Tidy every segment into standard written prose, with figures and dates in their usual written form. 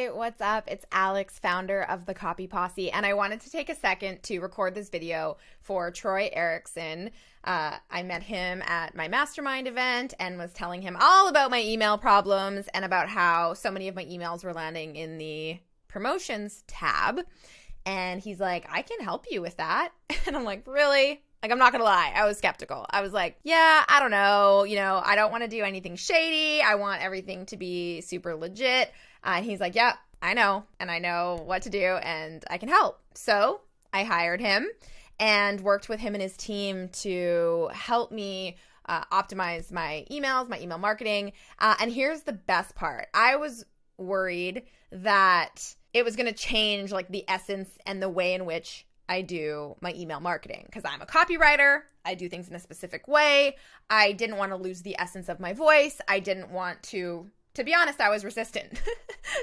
Hey, what's up? It's Alex, founder of the Copy Posse, and I wanted to take a second to record this video for Troy Erickson. I met him at my mastermind event and was telling him all about my email problems and about how so many of my emails were landing in the promotions tab. And he's like, I can help you with that. And I'm like, really? Like, I'm not going to lie. I was skeptical. I was like, yeah, I don't know. I don't want to do anything shady. I want everything to be super legit. And he's like, yep, I know. And I know what to do and I can help. So I hired him and worked with him and his team to help me optimize my emails, my email marketing. And here's the best part. I was worried that it was going to change like the essence and the way in which I do my email marketing, because I'm a copywriter. I do things in a specific way. I didn't want to lose the essence of my voice. I didn't want to be honest, I was resistant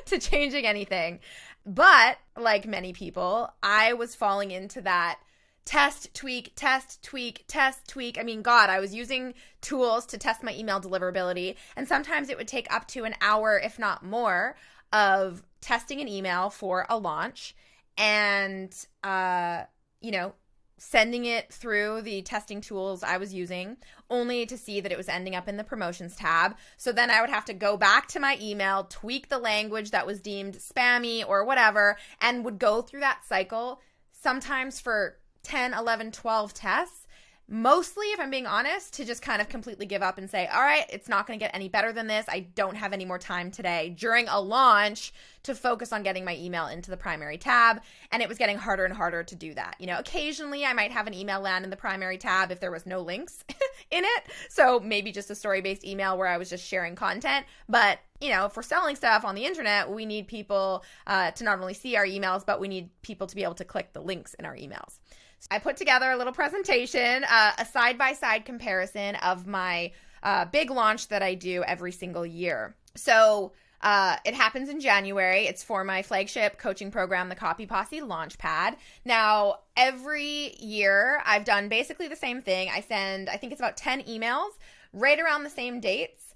to changing anything. But like many people, I was falling into that test, tweak, test, tweak, test, tweak. I mean, God, I was using tools to test my email deliverability. And sometimes it would take up to an hour, if not more, of testing an email for a launch and, sending it through the testing tools I was using, only to see that it was ending up in the promotions tab. So then I would have to go back to my email, tweak the language that was deemed spammy or whatever, and would go through that cycle sometimes for 10, 11, 12 tests. Mostly, if I'm being honest, to just kind of completely give up and say, all right, it's not going to get any better than this. I don't have any more time today during a launch to focus on getting my email into the primary tab. And it was getting harder and harder to do that. Occasionally I might have an email land in the primary tab if there was no links in it. So maybe just a story-based email where I was just sharing content. But if we're selling stuff on the internet, we need people to not only see our emails, but we need people to be able to click the links in our emails. I put together a little presentation, a side-by-side comparison of my big launch that I do every single year. So it happens in January. It's for my flagship coaching program, the Copy Posse Launchpad. Now, every year I've done basically the same thing. I think it's about 10 emails right around the same dates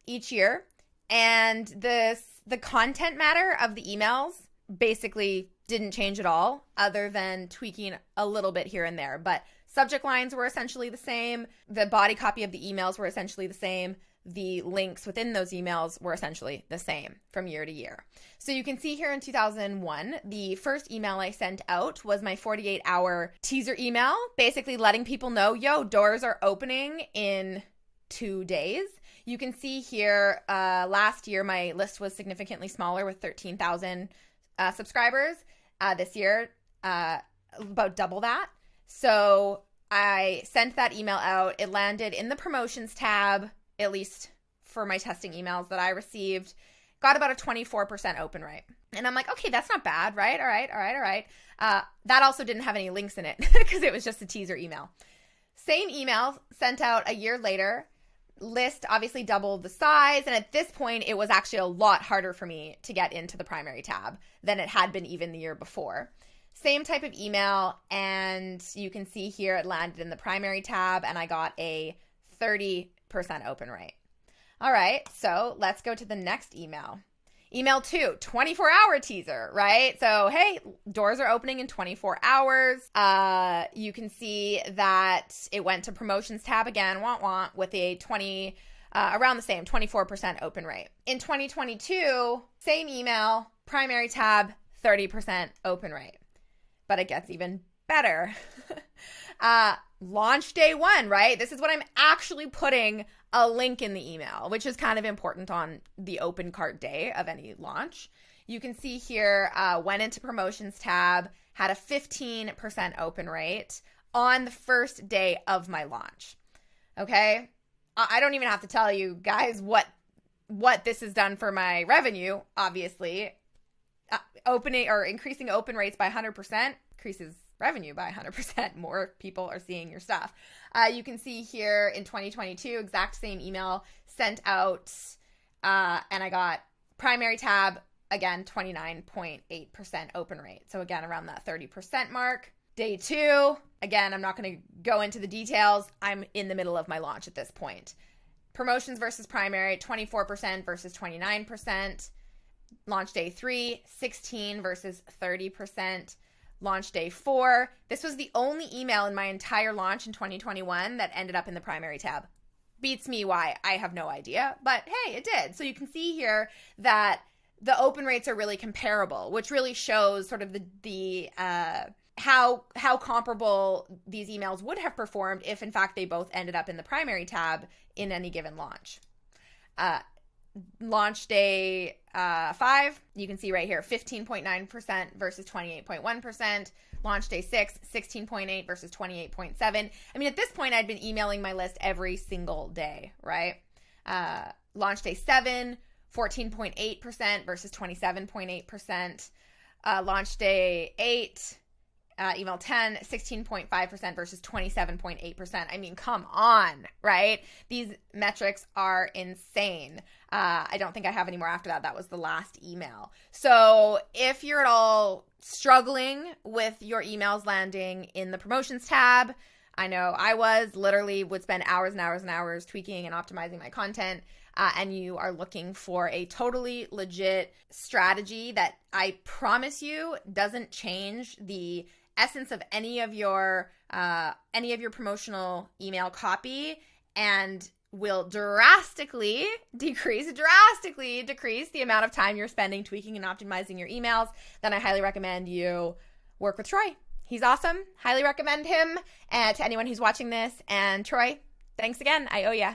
each year. And the content matter of the emails basically didn't change at all, other than tweaking a little bit here and there. But subject lines were essentially the same. The body copy of the emails were essentially the same. The links within those emails were essentially the same from year to year. So you can see here in 2001, the first email I sent out was my 48-hour teaser email, basically letting people know, doors are opening in 2 days. You can see here, last year, my list was significantly smaller with 13,000 subscribers. This year, about double that. So I sent that email out. It landed in the promotions tab, at least for my testing emails that I received. Got about a 24% open rate. And I'm like, okay, that's not bad, right? All right. That also didn't have any links in it because it was just a teaser email. Same email sent out a year later. List obviously doubled the size, and at this point it was actually a lot harder for me to get into the primary tab than it had been even the year before. Same type of email, and you can see here it landed in the primary tab and I got a 30% open rate. All right, so let's go to the next email. Email 2, 24-hour teaser, right? So, hey, doors are opening in 24 hours. You can see that it went to promotions tab again, with a around the same 24% open rate. In 2022, same email, primary tab, 30% open rate. But it gets even better. Launch day 1, right? This is when I'm actually putting a link in the email, which is kind of important on the open cart day of any launch. You can see here, went into promotions tab, had a 15% open rate on the first day of my launch. Okay. I don't even have to tell you guys what this has done for my revenue. Obviously, opening or increasing open rates by 100% increases revenue by 100%. More people are seeing your stuff. You can see here in 2022, exact same email sent out, and I got primary tab, again, 29.8% open rate. So again, around that 30% mark. Day 2, again, I'm not going to go into the details. I'm in the middle of my launch at this point. Promotions versus primary, 24% versus 29%. Launch day 3, 16 versus 30%. Launch day 4. This was the only email in my entire launch in 2021 that ended up in the primary tab. Beats me why, I have no idea, but hey, it did. So you can see here that the open rates are really comparable, which really shows sort of the how comparable these emails would have performed if in fact they both ended up in the primary tab in any given launch. Launch day 5, you can see right here, 15.9% versus 28.1%. Launch day 6, 16.8 versus 28.7. I mean, at this point, I'd been emailing my list every single day, right? Launch day 7, 14.8% versus 27.8%. Launch day 8, email 10, 16.5% versus 27.8%. I mean, come on, right? These metrics are insane. I don't think I have any more after that. That was the last email. So if you're at all struggling with your emails landing in the promotions tab, I know I would spend hours and hours and hours tweaking and optimizing my content. And you are looking for a totally legit strategy that I promise you doesn't change the essence of any of your promotional email copy and will drastically decrease the amount of time you're spending tweaking and optimizing your emails, then I highly recommend you work with Troy. He's awesome. Highly recommend him to anyone who's watching this. And Troy, thanks again. I owe ya.